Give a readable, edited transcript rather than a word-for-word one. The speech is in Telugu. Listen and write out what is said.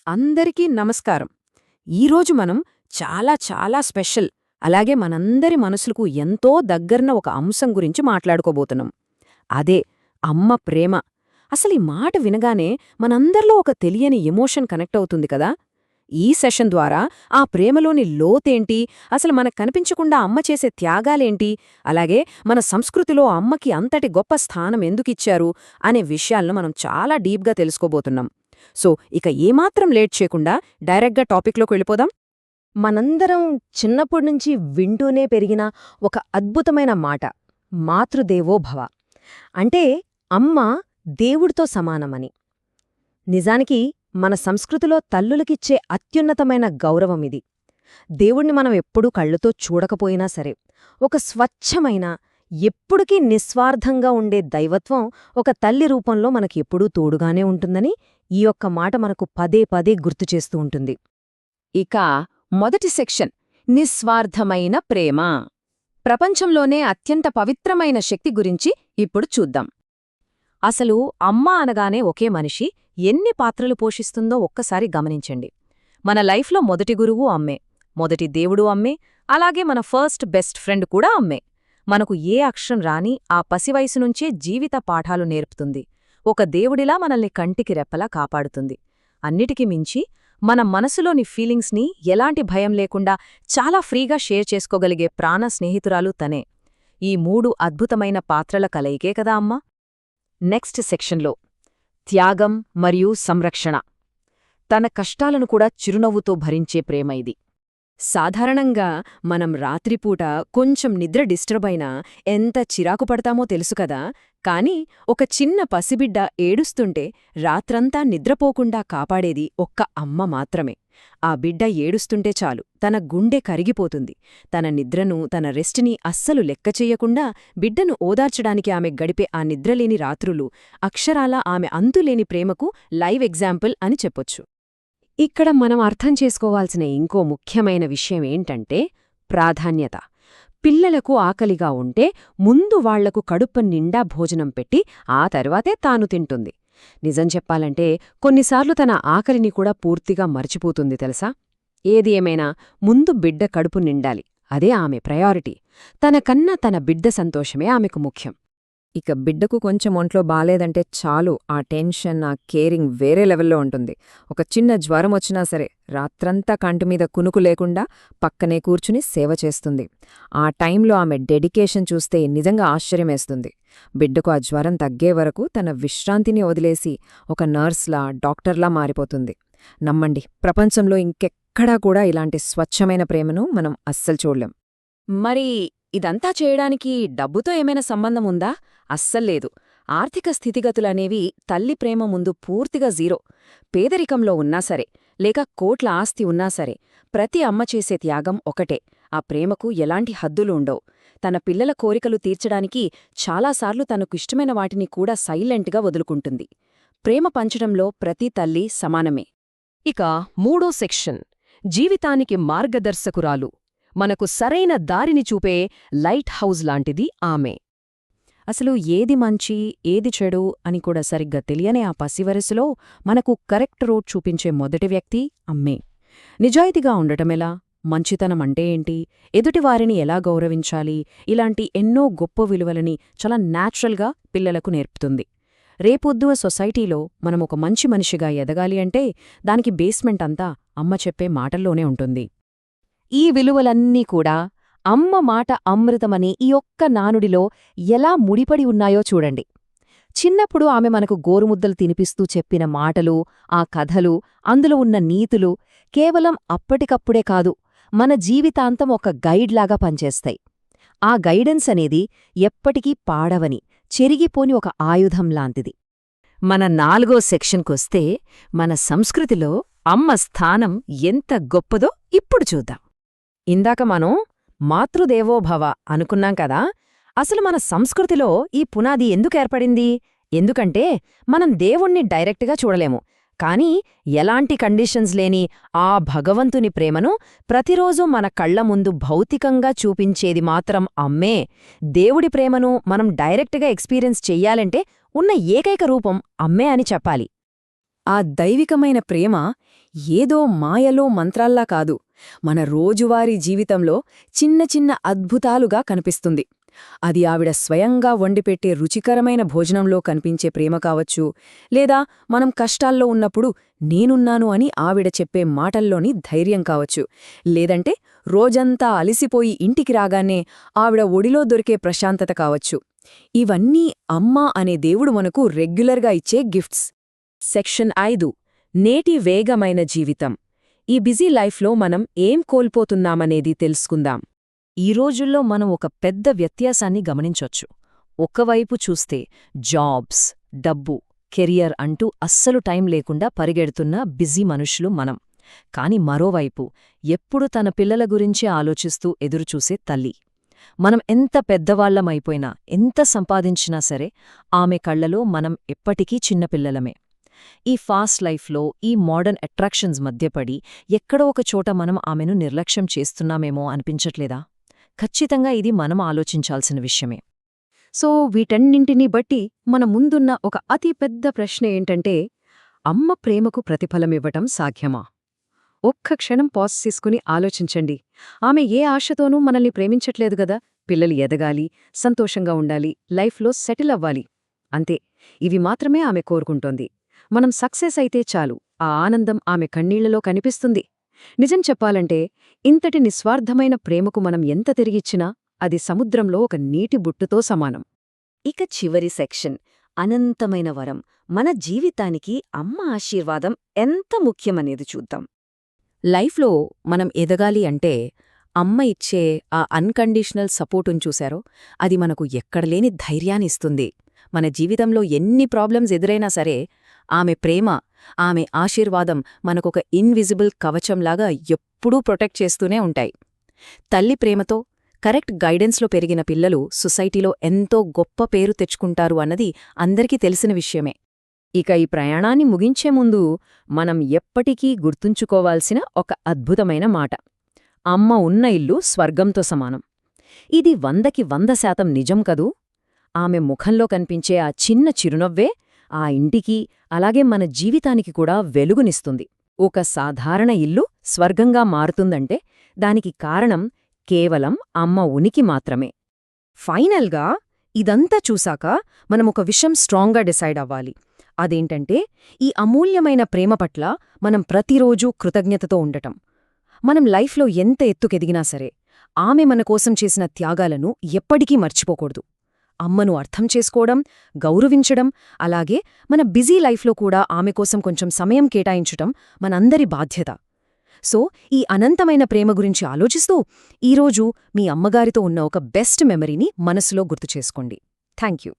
అందరికీ నమస్కారం. ఈరోజు మనం చాలా చాలా స్పెషల్, అలాగే మనందరి మనసులకు ఎంతో దగ్గరన ఒక అంశం గురించి మాట్లాడుకోబోతున్నాం. అదే అమ్మ ప్రేమ. అసలు ఈ మాట వినగానే మనందరిలో ఒక తెలియని ఎమోషన్ కనెక్ట్ అవుతుంది కదా. ఈ సెషన్ ద్వారా ఆ ప్రేమలోని లోతేంటి, అసలు మనకు కనిపించకుండా అమ్మ చేసే త్యాగాలేంటి, అలాగే మన సంస్కృతిలో అమ్మకి అంతటి గొప్ప స్థానం ఎందుకిచ్చారు అనే విషయాలను మనం చాలా డీప్గా తెలుసుకోబోతున్నాం. సో ఇక ఏమాత్రం లేట్ చేయకుండా డైరెక్ట్గా టాపిక్లోకి వెళ్ళిపోదాం. మనందరం చిన్నప్పటినుంచి వింటూనే పెరిగిన ఒక అద్భుతమైన మాట మాతృదేవో భవ. అంటే అమ్మ దేవుడితో సమానమని. నిజానికి మన సంస్కృతిలో తల్లులకిచ్చే అత్యున్నతమైన గౌరవమిది. దేవుణ్ణి మనం ఎప్పుడూ కళ్ళుతో చూడకపోయినా సరే, ఒక స్వచ్ఛమైన ఎప్పుడుకీ నిస్వార్థంగా ఉండే దైవత్వం ఒక తల్లి రూపంలో మనకి ఎప్పుడూ తోడుగానే ఉంటుందని ఈ ఒక్క మాట మనకు పదే పదే గుర్తుచేస్తూ ఉంటుంది. ఇక మొదటి సెక్షన్, నిస్వార్థమైన ప్రేమ. ప్రపంచంలోనే అత్యంత పవిత్రమైన శక్తి గురించి ఇప్పుడు చూద్దాం. అసలు అమ్మ అనగానే ఒకే మనిషి ఎన్ని పాత్రలు పోషిస్తుందో ఒక్కసారి గమనించండి. మన లైఫ్లో మొదటి గురువు అమ్మే, మొదటి దేవుడు అమ్మే, అలాగే మన ఫస్ట్ బెస్ట్ ఫ్రెండ్ కూడా అమ్మే. మనకు ఏ అక్షరం రాని ఆ పసివయసు నుంచే జీవిత పాఠాలు నేర్పుతుంది. ఒక దేవుడిలా మనల్ని కంటికి రెప్పలా కాపాడుతుంది. అన్నిటికీ మించి మన మనసులోని ఫీలింగ్స్ని ఎలాంటి భయం లేకుండా చాలా ఫ్రీగా షేర్ చేసుకోగలిగే ప్రాణ స్నేహితురాలు తనే. ఈ మూడు అద్భుతమైన పాత్రల కలయికే కదా అమ్మ. నెక్స్ట్ సెక్షన్లో త్యాగం మరియు సంరక్షణ. తన కష్టాలను కూడా చిరునవ్వుతో భరించే ప్రేమ ఇది. సాధారణంగా మనం రాత్రిపూట కొంచెం నిద్ర డిస్టర్బ్ అయినా ఎంత చిరాకు పడతామో తెలుసు కదా. కాని ఒక చిన్న పసిబిడ్డ ఏడుస్తుంటే రాత్రంతా నిద్రపోకుండా కాపాడేది ఒక్క అమ్మ మాత్రమే. ఆ బిడ్డ ఏడుస్తుంటే చాలు తన గుండె కరిగిపోతుంది. తన నిద్రను, తన రెస్ట్ని అస్సలు లెక్కచెయ్యకుండా బిడ్డను ఓదార్చడానికి ఆమె గడిపే ఆ నిద్రలేని రాత్రులు అక్షరాలా ఆమె అంతులేని ప్రేమకు లైవ్ ఎగ్జాంపుల్ అని చెప్పొచ్చు. ఇక్కడ మనం అర్థం చేసుకోవాల్సిన ఇంకో ముఖ్యమైన విషయం ఏంటంటే ప్రాధాన్యత. పిల్లలకు ఆకలిగా ఉంటే ముందు వాళ్లకు కడుపు నిండా భోజనం పెట్టి ఆ తరువాతే తాను తింటుంది. నిజం చెప్పాలంటే కొన్నిసార్లు తన ఆకలిని కూడా పూర్తిగా మర్చిపోతుంది తెలుసా. ఏది ఏమైనా ముందు బిడ్డ కడుపు నిండాలి, అదే ఆమె ప్రయారిటీ. తనకన్నా తన బిడ్డ సంతోషమే ఆమెకు ముఖ్యం. ఇక బిడ్డకు కొంచెం ఒంట్లో బాలేదంటే చాలు ఆ టెన్షన్, ఆ కేరింగ్ వేరే లెవెల్లో ఉంటుంది. ఒక చిన్న జ్వరం వచ్చినా సరే రాత్రంతా కంటిమీద కునుకు లేకుండా పక్కనే కూర్చుని సేవ చేస్తుంది. ఆ టైంలో ఆమె డెడికేషన్ చూస్తే నిజంగా ఆశ్చర్యమేస్తుంది. బిడ్డకు ఆ జ్వరం తగ్గే వరకు తన విశ్రాంతిని వదిలేసి ఒక నర్స్లా, డాక్టర్లా మారిపోతుంది. నమ్మండి, ప్రపంచంలో ఇంకెక్కడా కూడా ఇలాంటి స్వచ్ఛమైన ప్రేమను మనం అస్సలు చూడలేం. మరి ఇదంతా చేయడానికి డబ్బుతో ఏమైనా సంబంధం ఉందా? అస్సల్లేదు. ఆర్థిక స్థితిగతులనేవి తల్లి ప్రేమ ముందు పూర్తిగా జీరో. పేదరికంలో ఉన్నా సరే, లేక కోట్ల ఆస్తి ఉన్నా సరే, ప్రతి అమ్మ చేసే త్యాగం ఒకటే. ఆ ప్రేమకు ఎలాంటి హద్దులు ఉండవు. తన పిల్లల కోరికలు తీర్చడానికి చాలాసార్లు తనకు ఇష్టమైన వాటిని కూడా సైలెంట్గా వదులుకుంటుంది. ప్రేమ పంచడంలో ప్రతి తల్లి సమానమే. ఇక మూడో సెక్షన్, జీవితానికి మార్గదర్శకురాలు. మనకు సరైన దారిని చూపే లైట్ హౌస్ లాంటిది ఆమె. అసలు ఏది మంచి, ఏది చెడు అని కూడా సరిగ్గా తెలియని ఆ పసివరసులో మనకు కరెక్ట్ రోడ్ చూపించే మొదటి వ్యక్తి అమ్మే. నిజాయితీగా ఉండటమెలా, మంచితనం అంటే ఏంటి, ఎదుటివారిని ఎలా గౌరవించాలి, ఇలాంటి ఎన్నో గొప్ప విలువలని చాలా న్యాచురల్గా పిల్లలకు నేర్పుతుంది. రేపొద్దున సొసైటీలో మనం ఒక మంచి మనిషిగా ఎదగాలి అంటే దానికి బేస్మెంట్ అంతా అమ్మ చెప్పే మాటల్లోనే ఉంటుంది. ఈ విలువలన్నీ కూడా అమ్మ మాట అమృతమని ఈ ఒక్క నానుడిలో ఎలా ముడిపడి ఉన్నాయో చూడండి. చిన్నప్పుడు ఆమె మనకు గోరుముద్దలు తినిపిస్తూ చెప్పిన మాటలు, ఆ కథలు, అందులో ఉన్న నీతులు కేవలం అప్పటికప్పుడే కాదు, మన జీవితాంతం ఒక గైడ్లాగా పనిచేస్తాయి. ఆ గైడెన్స్ అనేది ఎప్పటికీ పాడవని, చెరిగిపోని ఒక ఆయుధంలాంటిది. మన 4వ సెక్షన్కొస్తే మన సంస్కృతిలో అమ్మ స్థానం ఎంత గొప్పదో ఇప్పుడు చూద్దాం. ఇందాక మనం మాతృదేవోభవ అనుకున్నాం కదా. అసలు మన సంస్కృతిలో ఈ పునాది ఎందుకేర్పడింది? ఎందుకంటే మనం దేవుణ్ణి డైరెక్ట్గా చూడలేము, కానీ ఎలాంటి కండిషన్స్ లేని ఆ భగవంతుని ప్రేమను ప్రతిరోజూ మన కళ్ల ముందు భౌతికంగా చూపించేది మాత్రం అమ్మే. దేవుడి ప్రేమను మనం డైరెక్ట్గా ఎక్స్పీరియన్స్ చెయ్యాలంటే ఉన్న ఏకైక రూపం అమ్మే అని చెప్పాలి. ఆ దైవికమైన ప్రేమ ఏదో మాయలో మంత్రాల్లా కాదు, మన రోజువారీ జీవితంలో చిన్న చిన్న అద్భుతాలుగా కనిపిస్తుంది. అది ఆవిడ స్వయంగా వండిపెట్టే రుచికరమైన భోజనంలో కనిపించే ప్రేమ కావచ్చు, లేదా మనం కష్టాల్లో ఉన్నప్పుడు నేనున్నాను అని ఆవిడ చెప్పే మాటల్లోని ధైర్యం కావచ్చు, లేదంటే రోజంతా అలిసిపోయి ఇంటికి రాగానే ఆవిడ ఒడిలో దొరికే ప్రశాంతత కావచ్చు. ఇవన్నీ అమ్మా అనే దేవుడు మనకు రెగ్యులర్గా ఇచ్చే గిఫ్ట్స్. సెక్షన్ 5 నేటి వేగమైన జీవితం. ఈ బిజీ లైఫ్లో మనం ఏం కోల్పోతున్నామనేది తెలుసుకుందాం. ఈ రోజుల్లో మనం ఒక పెద్ద వ్యత్యాసాన్ని గమనించొచ్చు. ఒకవైపు చూస్తే జాబ్స్, డబ్బు, కెరియర్ అంటూ అస్సలు టైం లేకుండా పరిగెడుతున్న బిజీ మనుషులు మనం. కాని మరోవైపు ఎప్పుడు తన పిల్లల గురించి ఆలోచిస్తూ ఎదురుచూసే తల్లి. మనం ఎంత పెద్దవాళ్లమైపోయినా, ఎంత సంపాదించినా సరే ఆమె కళ్లలో మనం ఎప్పటికీ చిన్నపిల్లలమే. ఈ ఫాస్ట్ లైఫ్లో, ఈ మోడర్న్ అట్రాక్షన్స్ మధ్యపడి ఎక్కడో ఒక చోట మనం ఆమెను నిర్లక్ష్యం చేస్తున్నామేమో అనిపించట్లేదా? ఖచ్చితంగా ఇది మనం ఆలోచించాల్సిన విషయమే. సో వీటన్నింటినీ బట్టి మన ముందున్న ఒక అతి పెద్ద ప్రశ్న ఏంటంటే, అమ్మ ప్రేమకు ప్రతిఫలమివ్వటం సాధ్యమా? ఒక్క క్షణం పాజ్ తీసుకుని ఆలోచించండి. ఆమె ఏ ఆశతోనూ మనల్ని ప్రేమించట్లేదు గదా. పిల్లలు ఎదగాలి, సంతోషంగా ఉండాలి, లైఫ్లో సెటిల్ అవ్వాలి. అంతే, ఇవి మాత్రమే ఆమె కోరుకుంటోంది. మనం సక్సెస్ అయితే చాలు, ఆ ఆనందం ఆమె కన్నీళ్లలో కనిపిస్తుంది. నిజం చెప్పాలంటే, ఇంతటి నిస్వార్థమైన ప్రేమకు మనం ఎంత తిరిగిచ్చినా అది సముద్రంలో ఒక నీటి బుట్టుతో సమానం. ఇక చివరి సెక్షన్, అనంతమైన వరం. మన జీవితానికి అమ్మ ఆశీర్వాదం ఎంత ముఖ్యమనేది చూద్దాం. లైఫ్లో మనం ఎదగాలి అంటే అమ్మ ఇచ్చే ఆ అన్కండిషనల్ సపోర్టును చూశారో, అది మనకు ఎక్కడలేని ధైర్యాన్నిస్తుంది. మన జీవితంలో ఎన్ని ప్రాబ్లమ్స్ ఎదురైనా సరే ఆమె ప్రేమ, ఆమె ఆశీర్వాదం మనకొక ఇన్విజిబుల్ కవచంలాగా ఎప్పుడూ ప్రొటెక్ట్ చేస్తూనే ఉంటాయి. తల్లి ప్రేమతో, కరెక్ట్ గైడెన్స్లో పెరిగిన పిల్లలు సొసైటీలో ఎంతో గొప్ప పేరు తెచ్చుకుంటారు అన్నది అందరికీ తెలిసిన విషయమే. ఇక ఈ ప్రయాణాన్ని ముగించే ముందు మనం ఎప్పటికీ గుర్తుంచుకోవాల్సిన ఒక అద్భుతమైన మాట. అమ్మ ఉన్న ఇల్లు స్వర్గంతో సమానం. ఇది 100కి 100% నిజం కదూ. ఆమె ముఖంలో కనిపించే ఆ చిన్న చిరునవ్వే ఆ ఇంటికి, అలాగే మన జీవితానికి కూడా వెలుగునిస్తుంది. ఒక సాధారణ ఇల్లు స్వర్గంగా మారుతుందంటే దానికి కారణం కేవలం అమ్మ ఉనికి మాత్రమే. ఫైనల్గా ఇదంతా చూశాక మనమొక విషయం స్ట్రాంగ్గా డిసైడ్ అవ్వాలి. అదేంటంటే, ఈ అమూల్యమైన ప్రేమ పట్ల మనం ప్రతిరోజూ కృతజ్ఞతతో ఉండటం. మనం లైఫ్లో ఎంత ఎత్తుకెదిగినా సరే ఆమె మన కోసం చేసిన త్యాగాలను ఎప్పటికీ మర్చిపోకూడదు. అమ్మను అర్థం చేసుకోవడం, గౌరవించడం, అలాగే మన బిజీ లైఫ్లో కూడా ఆమె కోసం కొంచెం సమయం కేటాయించటం మనందరి బాధ్యత. సో ఈ అనంతమైన ప్రేమ గురించి ఆలోచిస్తూ ఈరోజు మీ అమ్మగారితో ఉన్న ఒక బెస్ట్ మెమరీని మనసులో గుర్తుచేసుకోండి. థాంక్యూ.